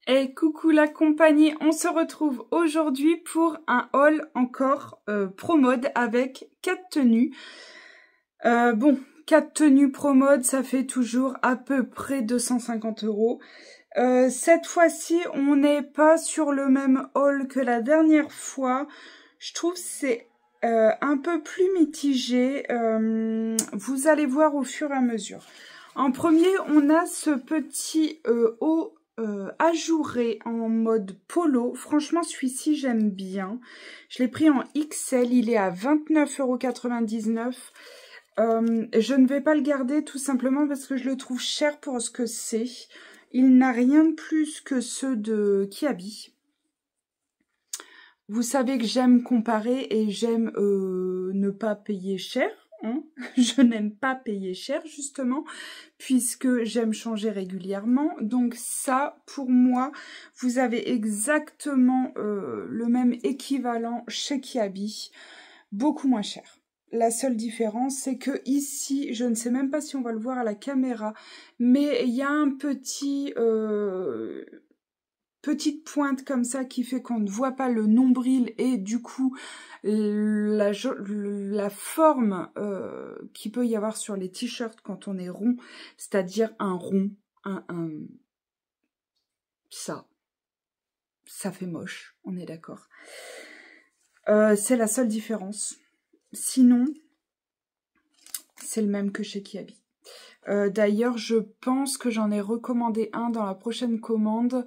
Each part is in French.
Et coucou la compagnie, on se retrouve aujourd'hui pour un haul encore ProMode avec 4 tenues. Bon, 4 tenues ProMode, ça fait toujours à peu près 250 €. Cette fois-ci, on n'est pas sur le même haul que la dernière fois. Je trouve que c'est un peu plus mitigé. Vous allez voir au fur et à mesure. En premier, on a ce petit haut ajouré en mode polo. Franchement, celui-ci, j'aime bien. Je l'ai pris en XL. Il est à 29,99 €. Je ne vais pas le garder tout simplement parce que je le trouve cher pour ce que c'est. Il n'a rien de plus que ceux de Kiabi. Vous savez que j'aime comparer et j'aime ne pas payer cher. Hein. Je n'aime pas payer cher justement puisque j'aime changer régulièrement. Donc ça, pour moi, vous avez exactement le même équivalent chez Kiabi, beaucoup moins cher. La seule différence, c'est que ici, je ne sais même pas si on va le voir à la caméra, mais il y a un petit... petite pointe comme ça qui fait qu'on ne voit pas le nombril et du coup la forme qu'il peut y avoir sur les t-shirts quand on est rond, c'est-à-dire un rond, ça fait moche, on est d'accord. C'est la seule différence. Sinon, c'est le même que chez Kiabi. D'ailleurs, je pense que j'en ai recommandé un dans la prochaine commande.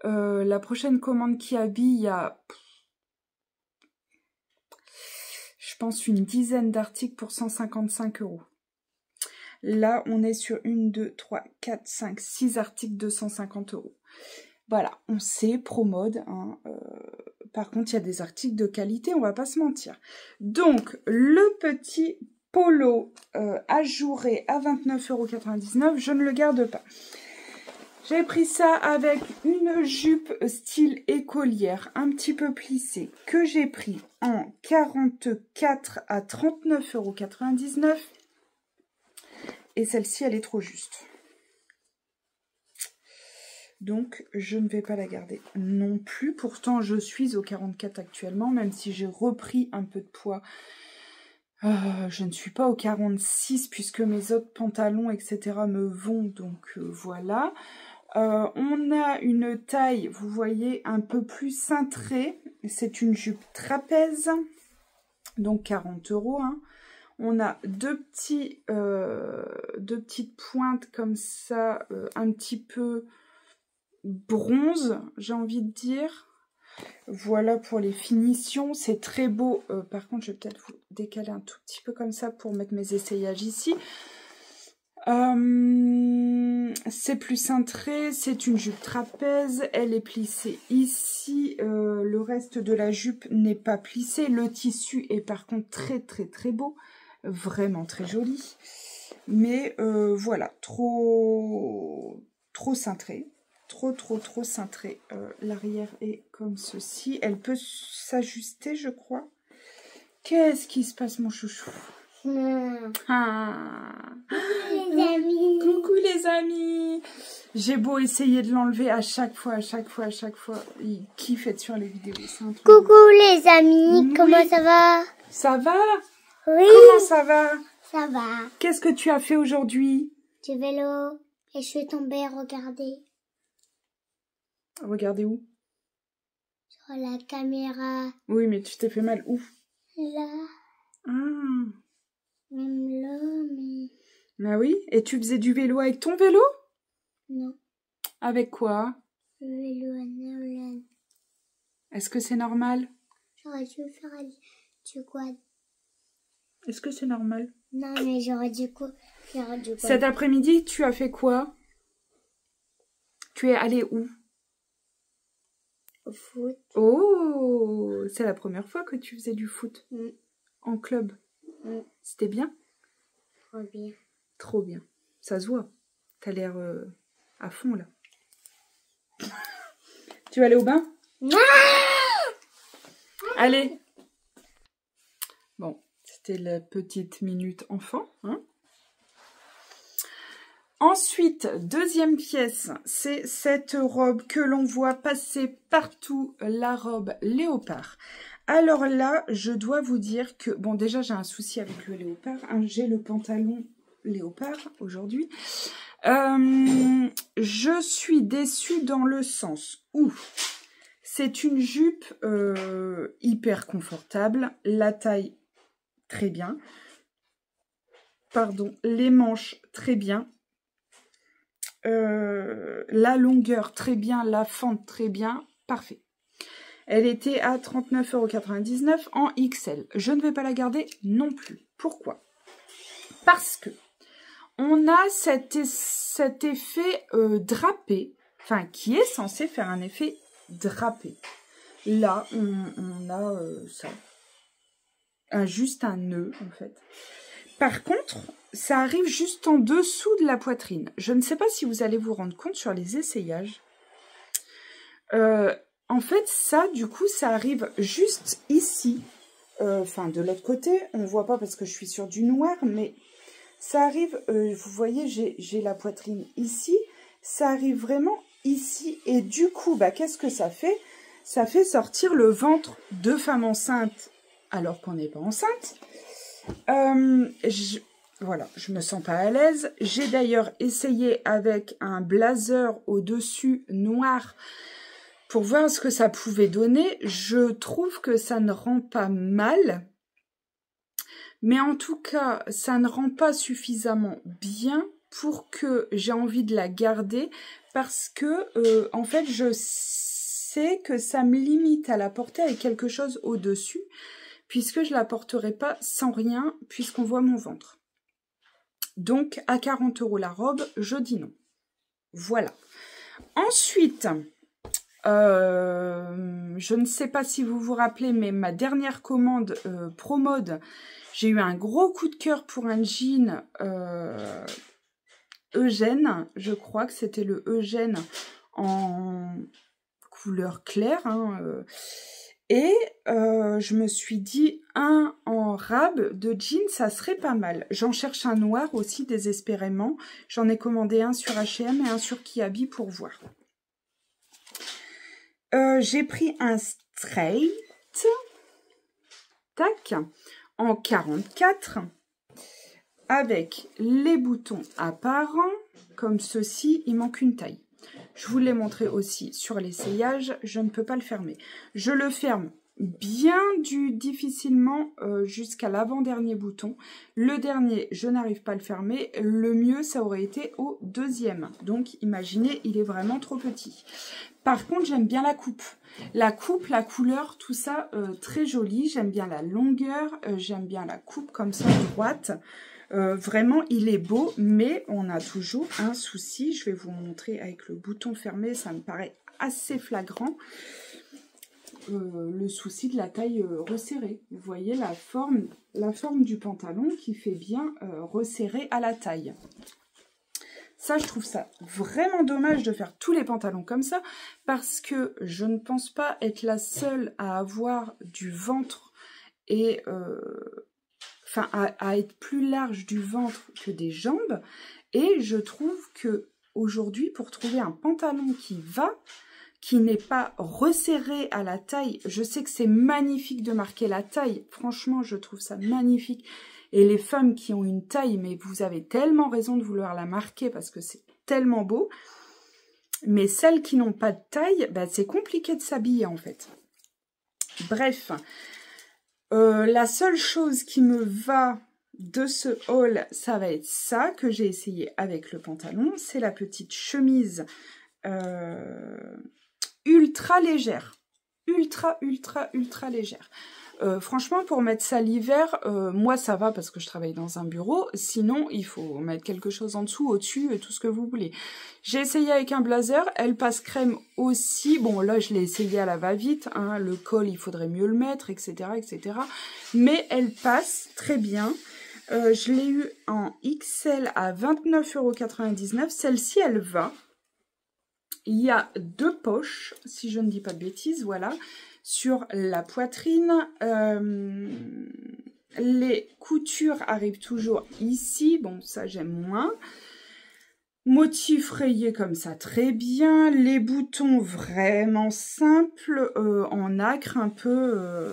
La prochaine commande Kiabi, il y a, je pense, une dizaine d'articles pour 155 €. Là, on est sur 1, 2, 3, 4, 5, 6 articles de 150 €. Voilà, on sait, ProMode. Hein, par contre, il y a des articles de qualité, on va pas se mentir. Donc, le petit polo ajouré à 29,99 €, je ne le garde pas. J'ai pris ça avec une jupe style écolière, un petit peu plissée, que j'ai pris en 44 à 39,99 €. Et celle-ci, elle est trop juste. Donc, je ne vais pas la garder non plus. Pourtant, je suis au 44 actuellement, même si j'ai repris un peu de poids. Je ne suis pas au 46 puisque mes autres pantalons, etc. me vont. Donc, voilà. On a une taille, vous voyez, un peu plus cintrée. C'est une jupe trapèze, donc 40 €. Hein. On a deux petites pointes comme ça, un petit peu bronze, j'ai envie de dire. Voilà pour les finitions, c'est très beau. Par contre, je vais peut-être vous décaler un tout petit peu comme ça pour mettre mes essayages ici. C'est plus cintré, c'est une jupe trapèze, elle est plissée ici, le reste de la jupe n'est pas plissé, le tissu est par contre très beau, vraiment très joli, mais voilà, trop cintré, trop cintré. L'arrière est comme ceci, elle peut s'ajuster je crois. Qu'est-ce qui se passe mon chouchou? Ah. Coucou les amis. Coucou les amis. J'ai beau essayer de l'enlever à chaque fois. Il kiffe être sur les vidéos. Coucou les amis, oui. Comment ça va? Ça va? Oui. Comment ça va? Ça va. Qu'est-ce que tu as fait aujourd'hui? Du vélo et je suis tombée, regardez. Regardez où? Sur la caméra. Oui, mais tu t'es fait mal où? Là. Ah. Même là, mais... Ah oui? Et tu faisais du vélo avec ton vélo? Non. Avec quoi? Le vélo à Nolan. Est-ce que c'est normal? J'aurais dû faire du quad. Est-ce que c'est normal? Non, mais j'aurais dû faire du quad. Cet après-midi, tu as fait quoi? Tu es allé où? Au foot. Oh! C'est la première fois que tu faisais du foot? En club? C'était bien? Trop bien. Trop bien. Ça se voit. T'as l'air à fond, là. Tu vas aller au bain? Allez! Bon, c'était la petite minute enfant. Hein. Ensuite, deuxième pièce, c'est cette robe que l'on voit passer partout, la robe léopard. Alors là, je dois vous dire que, bon, déjà, j'ai un souci avec le léopard. Hein, j'ai le pantalon léopard aujourd'hui. Je suis déçue dans le sens où c'est une jupe hyper confortable, la taille très bien, pardon, les manches très bien, la longueur très bien, la fente très bien, parfait. Elle était à 39,99 € en XL. Je ne vais pas la garder non plus. Pourquoi? Parce que on a cet effet drapé, enfin qui est censé faire un effet drapé. Là, on a ça, juste un nœud en fait. Par contre, ça arrive juste en dessous de la poitrine. Je ne sais pas si vous allez vous rendre compte sur les essayages. En fait, ça, du coup, ça arrive juste ici. Enfin, de l'autre côté, on ne voit pas parce que je suis sur du noir, mais ça arrive, vous voyez, j'ai la poitrine ici. Ça arrive vraiment ici. Et du coup, bah, qu'est-ce que ça fait? Ça fait sortir le ventre de femme enceinte alors qu'on n'est pas enceinte. Voilà, je me sens pas à l'aise. J'ai d'ailleurs essayé avec un blazer au-dessus noir pour voir ce que ça pouvait donner. Je trouve que ça ne rend pas mal. Mais en tout cas, ça ne rend pas suffisamment bien pour que j'ai envie de la garder. Parce que, en fait, je sais que ça me limite à la porter avec quelque chose au-dessus. Puisque je ne la porterai pas sans rien, puisqu'on voit mon ventre. Donc, à 40 € la robe, je dis non. Voilà. Ensuite, je ne sais pas si vous vous rappelez, mais ma dernière commande ProMode, j'ai eu un gros coup de cœur pour un jean Eugène. Je crois que c'était le Eugène en couleur claire, hein, et je me suis dit, un en rab de jean, ça serait pas mal. J'en cherche un noir aussi, désespérément. J'en ai commandé un sur H&M et un sur Kiabi pour voir. J'ai pris un straight, tac, en 44, avec les boutons apparents, comme ceci. Il manque une taille. Je vous l'ai montré aussi sur l'essayage, je ne peux pas le fermer. Je le ferme bien difficilement jusqu'à l'avant-dernier bouton. Le dernier, je n'arrive pas à le fermer. Le mieux, ça aurait été au deuxième. Donc, imaginez, il est vraiment trop petit. Par contre, j'aime bien la coupe. La coupe, la couleur, tout ça, très joli. J'aime bien la longueur, j'aime bien la coupe comme ça, droite. Vraiment, il est beau, mais on a toujours un souci. Je vais vous montrer avec le bouton fermé, ça me paraît assez flagrant. Le souci de la taille resserrée. Vous voyez la forme du pantalon qui fait bien resserrer à la taille. Ça, je trouve ça vraiment dommage de faire tous les pantalons comme ça, parce que je ne pense pas être la seule à avoir du ventre et... enfin, à être plus large du ventre que des jambes. Et je trouve que aujourd'hui, pour trouver un pantalon qui n'est pas resserré à la taille, je sais que c'est magnifique de marquer la taille. Franchement, je trouve ça magnifique. Et les femmes qui ont une taille, mais vous avez tellement raison de vouloir la marquer parce que c'est tellement beau. Mais celles qui n'ont pas de taille, bah, c'est compliqué de s'habiller en fait. Bref. La seule chose qui me va de ce haul, ça va être ça que j'ai essayé avec le pantalon. C'est la petite chemise ultra légère. Ultra légère. Franchement, pour mettre ça l'hiver, moi ça va parce que je travaille dans un bureau. Sinon, il faut mettre quelque chose en dessous, au-dessus, tout ce que vous voulez. J'ai essayé avec un blazer, elle passe crème aussi. Bon, là, je l'ai essayé à la va-vite. Hein, le col, il faudrait mieux le mettre, etc., etc. Mais elle passe très bien. Je l'ai eu en XL à 29,99 €. Celle-ci, elle va. Il y a 2 poches, si je ne dis pas de bêtises, voilà. Sur la poitrine, les coutures arrivent toujours ici. Bon, ça, j'aime moins. Motif rayé comme ça, très bien. Les boutons vraiment simples, en nacre un peu,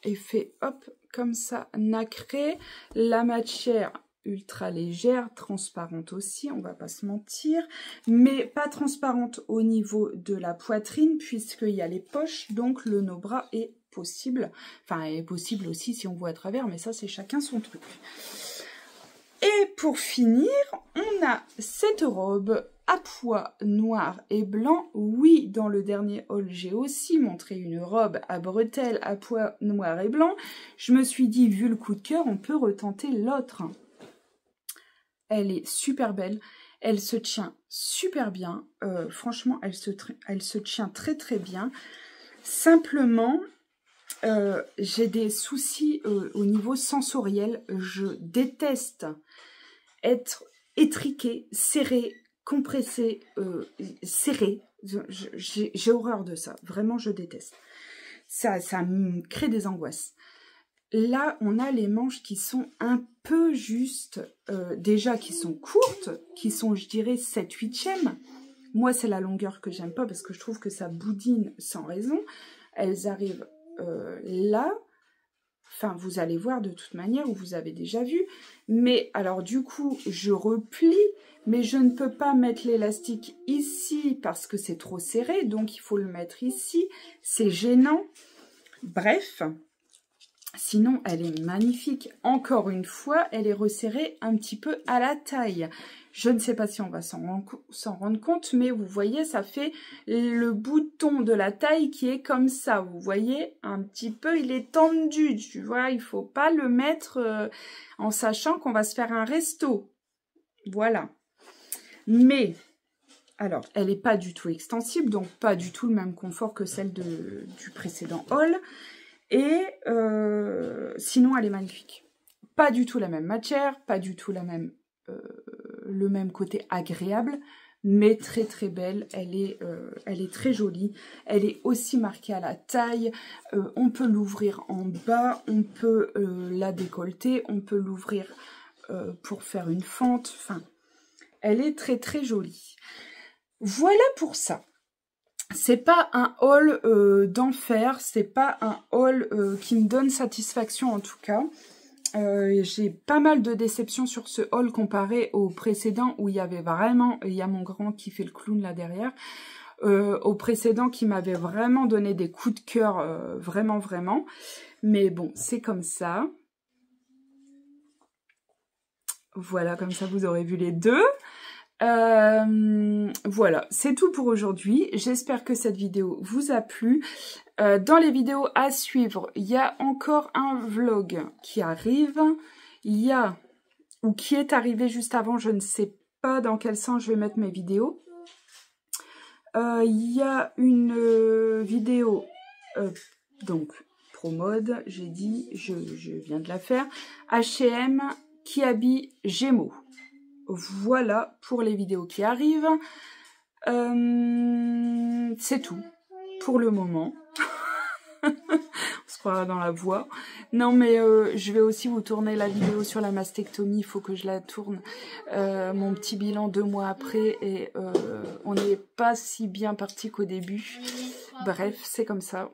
effet hop, comme ça, nacré. La matière ultra légère, transparente aussi, on va pas se mentir, mais pas transparente au niveau de la poitrine puisqu'il y a les poches, donc le no-bras est possible, enfin est possible aussi si on voit à travers, mais ça c'est chacun son truc. Et pour finir, on a cette robe à pois noir et blanc. Oui, dans le dernier haul, j'ai aussi montré une robe à bretelles à pois noir et blanc. Je me suis dit, vu le coup de cœur, on peut retenter l'autre. Elle est super belle, elle se tient super bien, franchement elle se tient très très bien. Simplement, j'ai des soucis au niveau sensoriel, je déteste être étriquée, serrée, compressée, serrée, j'ai horreur de ça, vraiment je déteste. Ça me crée des angoisses. Là, on a les manches qui sont un peu justes, déjà qui sont courtes, qui sont, je dirais, 7/8e. Moi, c'est la longueur que j'aime pas parce que je trouve que ça boudine sans raison. Elles arrivent là. Enfin, vous allez voir de toute manière, ou vous avez déjà vu. Mais alors, du coup, je replie, mais je ne peux pas mettre l'élastique ici parce que c'est trop serré. Donc, il faut le mettre ici. C'est gênant. Bref. Sinon, elle est magnifique. Encore une fois, elle est resserrée un petit peu à la taille. Je ne sais pas si on va s'en rendre compte, mais vous voyez, ça fait le bouton de la taille qui est comme ça. Vous voyez, un petit peu, il est tendu, tu vois. Il ne faut pas le mettre en sachant qu'on va se faire un resto. Voilà. Mais, alors, elle n'est pas du tout extensible, donc pas du tout le même confort que celle du précédent haul. Et sinon, elle est magnifique. Pas du tout la même matière, pas du tout le même côté agréable, mais très très belle. Elle est très jolie. Elle est aussi marquée à la taille. On peut l'ouvrir en bas, on peut la décolleter, on peut l'ouvrir pour faire une fente. Enfin, elle est très très jolie. Voilà pour ça. C'est pas un haul d'enfer, c'est pas un haul qui me donne satisfaction en tout cas. J'ai pas mal de déceptions sur ce haul comparé au précédent où il y avait vraiment, il y a mon grand qui fait le clown là derrière, au précédent qui m'avait vraiment donné des coups de cœur, vraiment vraiment. Mais bon, c'est comme ça. Voilà, comme ça vous aurez vu les deux. Voilà, c'est tout pour aujourd'hui. J'espère que cette vidéo vous a plu. Dans les vidéos à suivre, il y a encore un vlog qui arrive. Il y a, ou qui est arrivé juste avant, je ne sais pas dans quel sens je vais mettre mes vidéos. Il y a une vidéo, donc ProMode, j'ai dit, je viens de la faire. H&M qui habille Gémeaux. Voilà pour les vidéos qui arrivent. C'est tout pour le moment. On se croira dans la voix. Non mais je vais aussi vous tourner la vidéo sur la mastectomie. Il faut que je la tourne. Mon petit bilan 2 mois après. Et on n'est pas si bien parti qu'au début. Bref, c'est comme ça.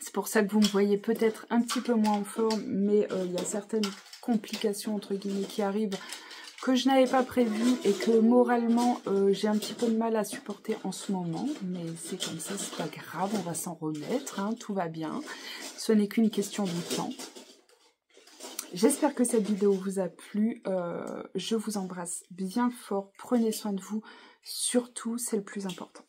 C'est pour ça que vous me voyez peut-être un petit peu moins en forme. Mais il y a certaines complications entre guillemets qui arrivent que je n'avais pas prévu et que moralement j'ai un petit peu de mal à supporter en ce moment, mais c'est comme ça, c'est pas grave, on va s'en remettre, hein, tout va bien, ce n'est qu'une question de temps. J'espère que cette vidéo vous a plu, je vous embrasse bien fort, prenez soin de vous, surtout c'est le plus important.